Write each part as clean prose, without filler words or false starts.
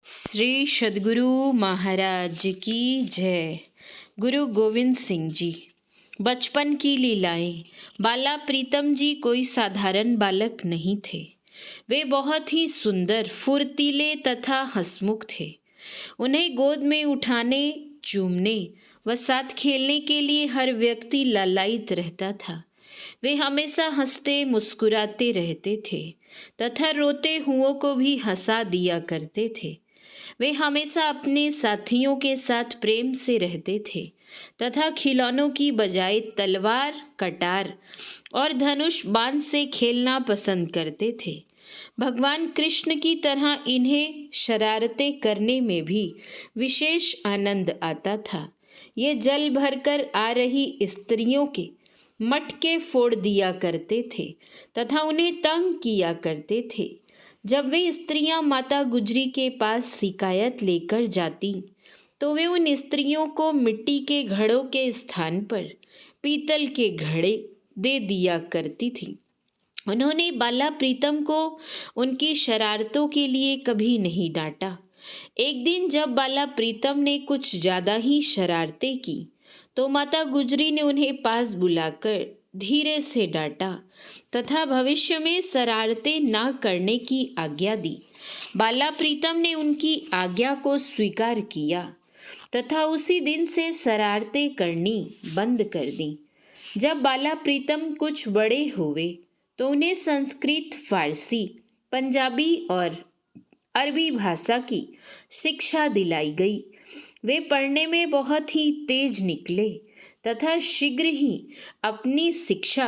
श्री सद्गुरु महाराज की जय। गुरु गोविंद सिंह जी। बचपन की लीलाएं। बाला प्रीतम जी कोई साधारण बालक नहीं थे। वे बहुत ही सुंदर, फुर्तीले तथा हंसमुख थे। उन्हें गोद में उठाने, चूमने व साथ खेलने के लिए हर व्यक्ति लालायित रहता था। वे हमेशा हंसते मुस्कुराते रहते थे तथा रोते हुओं को भी हंसा दिया करते थे। वे हमेशा अपने साथियों के साथ प्रेम से रहते थे तथा खिलौनों की बजाय तलवार, कटार और धनुष बाण से खेलना पसंद करते थे। भगवान कृष्ण की तरह इन्हें शरारतें करने में भी विशेष आनंद आता था। ये जल भरकर आ रही स्त्रियों के मटके फोड़ दिया करते थे तथा उन्हें तंग किया करते थे। जब वे स्त्रियां माता गुजरी के पास शिकायत लेकर जाती तो वे उन स्त्रियों को मिट्टी के घड़ों के स्थान पर पीतल के घड़े दे दिया करती थी। उन्होंने बाला प्रीतम को उनकी शरारतों के लिए कभी नहीं डांटा। एक दिन जब बाला प्रीतम ने कुछ ज्यादा ही शरारतें की तो माता गुजरी ने उन्हें पास बुलाकर धीरे से डांटा तथा भविष्य में शरारतें ना करने की आज्ञा दी। बाला प्रीतम ने उनकी आज्ञा को स्वीकार किया तथा उसी दिन से शरारतें करनी बंद कर दी। जब बाला प्रीतम कुछ बड़े हुए तो उन्हें संस्कृत, फारसी, पंजाबी और अरबी भाषा की शिक्षा दिलाई गई। वे पढ़ने में बहुत ही तेज निकले तथा शीघ्र ही अपनी शिक्षा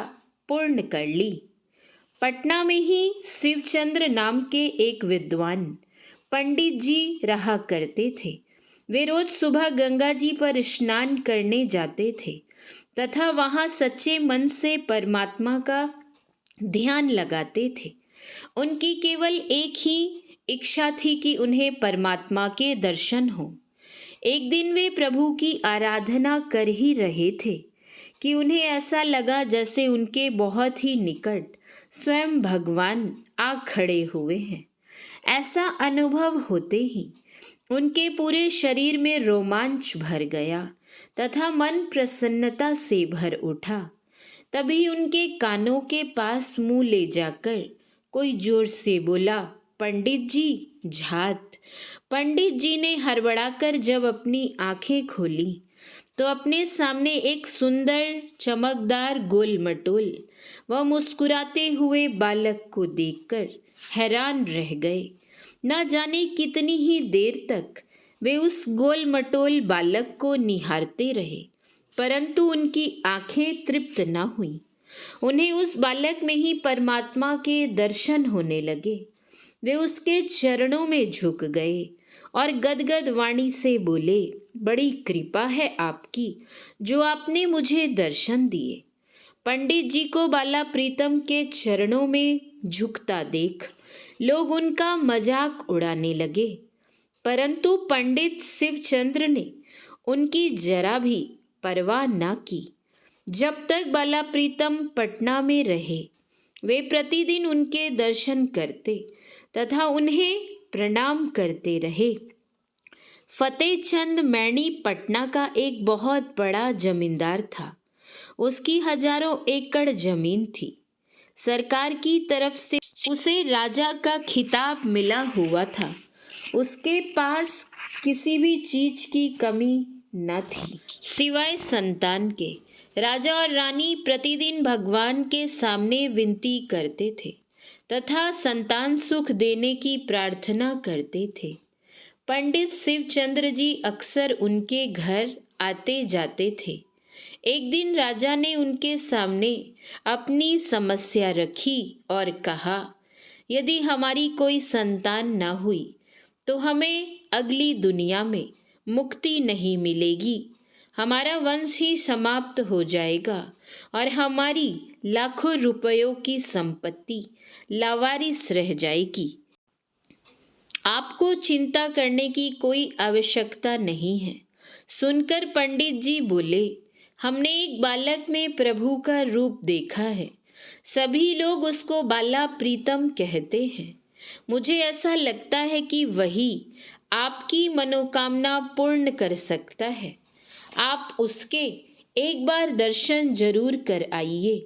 पूर्ण कर ली। पटना में ही शिवचंद्र नाम के एक विद्वान पंडित जी रहा करते थे। वे रोज सुबह गंगा जी पर स्नान करने जाते थे तथा वहां सच्चे मन से परमात्मा का ध्यान लगाते थे। उनकी केवल एक ही इच्छा थी कि उन्हें परमात्मा के दर्शन हो। एक दिन वे प्रभु की आराधना कर ही रहे थे कि उन्हें ऐसा लगा जैसे उनके बहुत ही निकट स्वयं भगवान आ खड़े हुए हैं। ऐसा अनुभव होते ही उनके पूरे शरीर में रोमांच भर गया तथा मन प्रसन्नता से भर उठा। तभी उनके कानों के पास मुंह ले जाकर कोई जोर से बोला, पंडित जी, झात। पंडित जी ने हड़बड़ाकर जब अपनी आंखें खोली तो अपने सामने एक सुंदर, चमकदार, गोल मटोल व मुस्कुराते हुए बालक को देखकर हैरान रह गए। न जाने कितनी ही देर तक वे उस गोल मटोल बालक को निहारते रहे, परंतु उनकी आंखें तृप्त न हुईं। उन्हें उस बालक में ही परमात्मा के दर्शन होने लगे। वे उसके चरणों में झुक गए और गदगद वाणी से बोले, बड़ी कृपा है आपकी जो आपने मुझे दर्शन दिए। पंडित जी को बाला प्रीतम के चरणों में झुकता देख लोग उनका मजाक उड़ाने लगे, परंतु पंडित शिवचंद्र ने उनकी जरा भी परवाह न की। जब तक बाला प्रीतम पटना में रहे वे प्रतिदिन उनके दर्शन करते तथा उन्हें प्रणाम करते रहे। फतेहचंद मैनी पटना का एक बहुत बड़ा जमींदार था। उसकी हजारों एकड़ जमीन थी। सरकार की तरफ से उसे राजा का खिताब मिला हुआ था। उसके पास किसी भी चीज की कमी न थी सिवाय संतान के। राजा और रानी प्रतिदिन भगवान के सामने विनती करते थे तथा संतान सुख देने की प्रार्थना करते थे। पंडित शिवचंद्र जी अक्सर उनके घर आते जाते थे। एक दिन राजा ने उनके सामने अपनी समस्या रखी और कहा, यदि हमारी कोई संतान न हुई तो हमें अगली दुनिया में मुक्ति नहीं मिलेगी। हमारा वंश ही समाप्त हो जाएगा और हमारी लाखों रुपयों की संपत्ति लावारिस रह जाएगी। आपको चिंता करने की कोई आवश्यकता नहीं है। सुनकर पंडित जी बोले, हमने एक बालक में प्रभु का रूप देखा है। सभी लोग उसको बाला प्रीतम कहते हैं। मुझे ऐसा लगता है कि वही आपकी मनोकामना पूर्ण कर सकता है। आप उसके एक बार दर्शन जरूर कर आइए।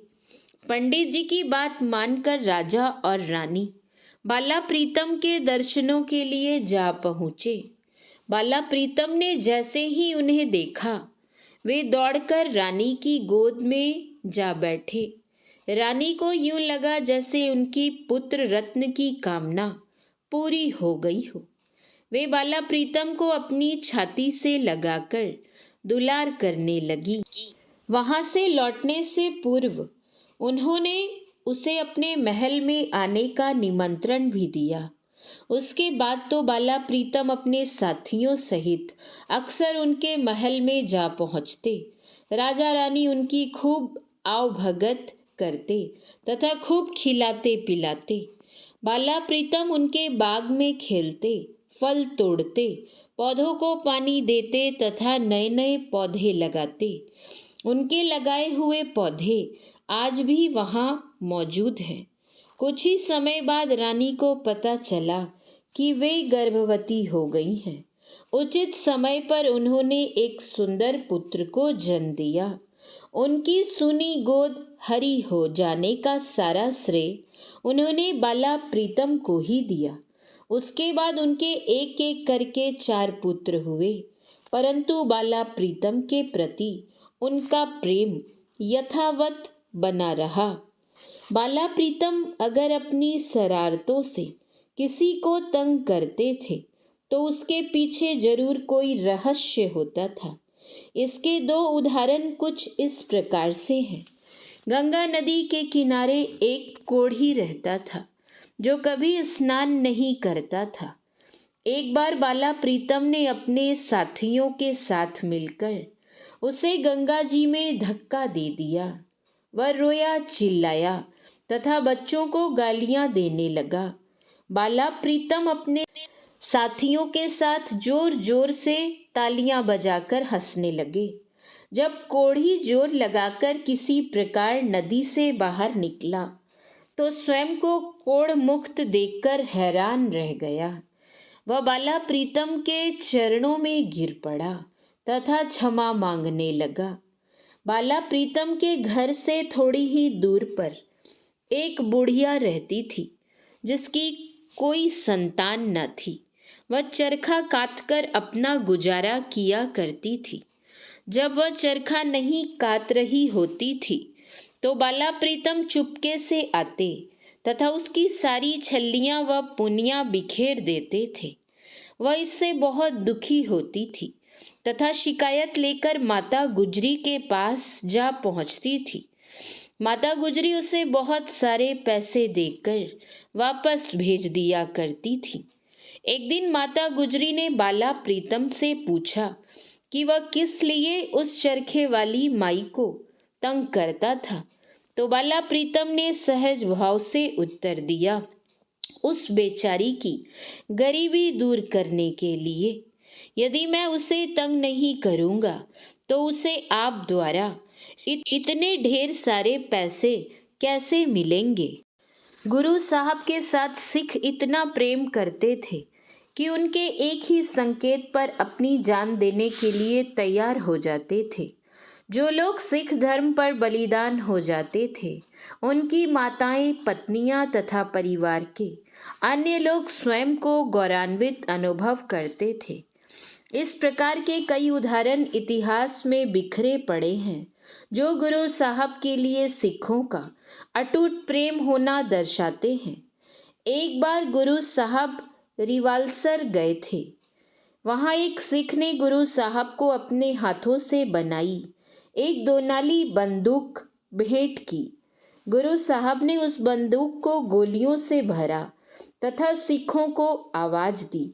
पंडित जी की बात मानकर राजा और रानी बाला प्रीतम के दर्शनों के लिए जा पहुँचे। बाला प्रीतम ने जैसे ही उन्हें देखा, वे दौड़कर रानी की गोद में जा बैठे। रानी को यूं लगा जैसे उनकी पुत्र रत्न की कामना पूरी हो गई हो। वे बाला प्रीतम को अपनी छाती से लगाकर दुलार करने लगी। वहां से लौटने से पूर्व उन्होंने उसे अपने महल में आने का निमंत्रण भी दिया। उसके बाद तो बाला प्रीतम अपने साथियों सहित अक्सर उनके महल में जा पहुंचते। राजा रानी उनकी खूब आवभगत करते तथा खूब खिलाते पिलाते। बाला प्रीतम उनके बाग में खेलते, फल तोड़ते, पौधों को पानी देते तथा नए नए पौधे लगाते। उनके लगाए हुए पौधे आज भी वहाँ मौजूद हैं। कुछ ही समय बाद रानी को पता चला कि वे गर्भवती हो गई हैं। उचित समय पर उन्होंने एक सुंदर पुत्र को जन्म दिया। उनकी सूनी गोद हरी हो जाने का सारा श्रेय उन्होंने बाला प्रीतम को ही दिया। उसके बाद उनके एक एक करके 4 पुत्र हुए, परंतु बाला प्रीतम के प्रति उनका प्रेम यथावत बना रहा। बाला प्रीतम अगर अपनी शरारतों से किसी को तंग करते थे तो उसके पीछे जरूर कोई रहस्य होता था। इसके 2 उदाहरण कुछ इस प्रकार से हैं। गंगा नदी के किनारे एक कोढ़ी रहता था जो कभी स्नान नहीं करता था। एक बार बाला प्रीतम ने अपने साथियों के साथ मिलकर उसे गंगा जी में धक्का दे दिया। वह रोया, चिल्लाया तथा बच्चों को गालियां देने लगा। बाला प्रीतम अपने साथियों के साथ जोर जोर से तालियां बजाकर हंसने लगे। जब कोढ़ी जोर लगाकर किसी प्रकार नदी से बाहर निकला तो स्वयं को कोढ़ मुक्त देखकर हैरान रह गया। वह बाला प्रीतम के चरणों में गिर पड़ा तथा क्षमा मांगने लगा। बाला प्रीतम के घर से थोड़ी ही दूर पर एक बुढ़िया रहती थी जिसकी कोई संतान न थी। वह चरखा काटकर अपना गुजारा किया करती थी। जब वह चरखा नहीं काट रही होती थी तो बाला प्रीतम चुपके से आते तथा उसकी सारी छल्लियां व पुनियां बिखेर देते थे। वह इससे बहुत दुखी होती थी तथा शिकायत लेकर माता गुजरी के पास जा पहुंचती थी। माता गुजरी उसे बहुत सारे पैसे देकर वापस भेज दिया करती थी। एक दिन माता गुजरी ने बाला प्रीतम से पूछा कि वह किस लिए उस चरखे वाली माई को तंग करता था, तो बाला प्रीतम ने सहज भाव से उत्तर दिया, उस बेचारी की गरीबी दूर करने के लिए। यदि मैं उसे तंग नहीं करूँगा तो उसे आप द्वारा इतने ढेर सारे पैसे कैसे मिलेंगे। गुरु साहब के साथ सिख इतना प्रेम करते थे कि उनके एक ही संकेत पर अपनी जान देने के लिए तैयार हो जाते थे। जो लोग सिख धर्म पर बलिदान हो जाते थे उनकी माताएं, पत्नियां तथा परिवार के अन्य लोग स्वयं को गौरवान्वित अनुभव करते थे। इस प्रकार के कई उदाहरण इतिहास में बिखरे पड़े हैं जो गुरु साहब के लिए सिखों का अटूट प्रेम होना दर्शाते हैं। एक बार गुरु साहब रिवालसर गए थे। वहाँ एक सिख ने गुरु साहब को अपने हाथों से बनाई एक 2 नाली बंदूक भेंट की। गुरु साहब ने उस बंदूक को गोलियों से भरा तथा सिखों को आवाज दी,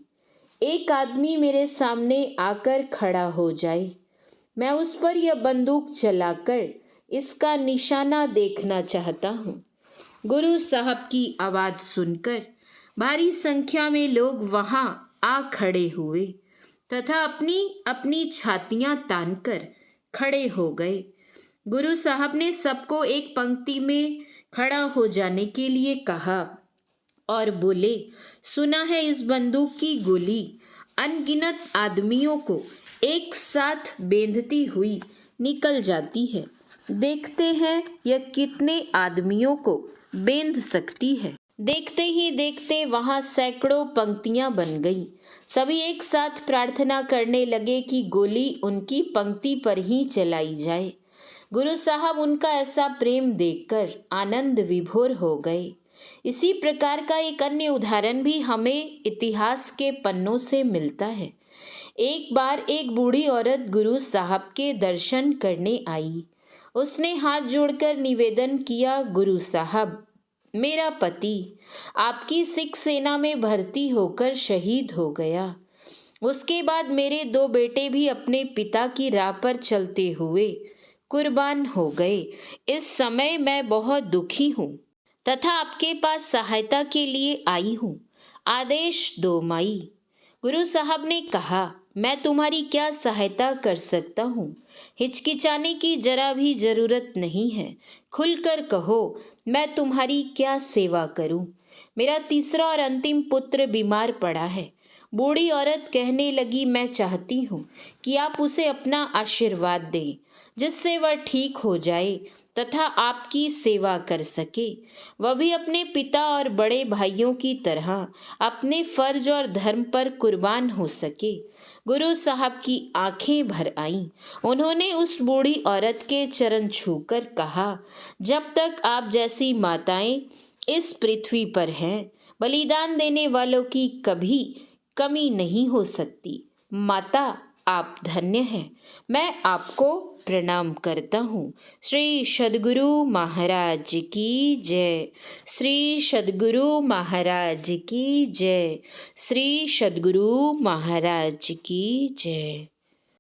एक आदमी मेरे सामने आकर खड़ा हो जाए, मैं उस पर यह बंदूक चलाकर इसका निशाना देखना चाहता हूँ। गुरु साहब की आवाज सुनकर भारी संख्या में लोग वहां आ खड़े हुए तथा अपनी अपनी छातियां तानकर खड़े हो गए। गुरु साहब ने सबको एक पंक्ति में खड़ा हो जाने के लिए कहा और बोले, सुना है इस बंदूक की गोली अनगिनत आदमियों को एक साथ बेंधती हुई निकल जाती है। देखते हैं यह कितने आदमियों को बेंध सकती है। देखते ही देखते वहां सैकड़ों पंक्तियां बन गईं। सभी एक साथ प्रार्थना करने लगे कि गोली उनकी पंक्ति पर ही चलाई जाए। गुरु साहब उनका ऐसा प्रेम देखकर आनंद विभोर हो गए। इसी प्रकार का एक अन्य उदाहरण भी हमें इतिहास के पन्नों से मिलता है। एक बार एक बूढ़ी औरत गुरु साहब के दर्शन करने आई। उसने हाथ जोड़कर निवेदन किया, गुरु साहब, मेरा पति आपकी सिख सेना में भर्ती होकर शहीद हो गया। उसके बाद मेरे 2 बेटे भी अपने पिता की राह पर चलते हुए कुर्बान हो गए। इस समय मैं बहुत दुखी हूँ तथा आपके पास सहायता के लिए आई हूँ। आदेश दो माई। गुरु साहब ने कहा, मैं तुम्हारी क्या सहायता कर सकता हूँ? हिचकिचाने की जरा भी जरूरत नहीं है। खुलकर कहो, मैं तुम्हारी क्या सेवा करूँ? मेरा तीसरा और अंतिम पुत्र बीमार पड़ा है। बूढ़ी औरत कहने लगी, मैं चाहती हूँ कि आप उसे अपना आशीर्वाद दें, जिससे वह ठीक हो जाए तथा आपकी सेवा कर सके। वह भी अपने पिता और बड़े भाइयों की तरह अपने फर्ज और धर्म पर कुर्बान हो सके। गुरु साहब की आंखें भर आईं। उन्होंने उस बूढ़ी औरत के चरण छूकर कहा, जब तक आप जैसी माताएं इस पृथ्वी पर हैं, बलिदान देने वालों की कभी कमी नहीं हो सकती। माता, आप धन्य हैं। मैं आपको प्रणाम करता हूँ। श्री सद्गुरु महाराज की जय। श्री सद्गुरु महाराज की जय। श्री सद्गुरु महाराज की जय।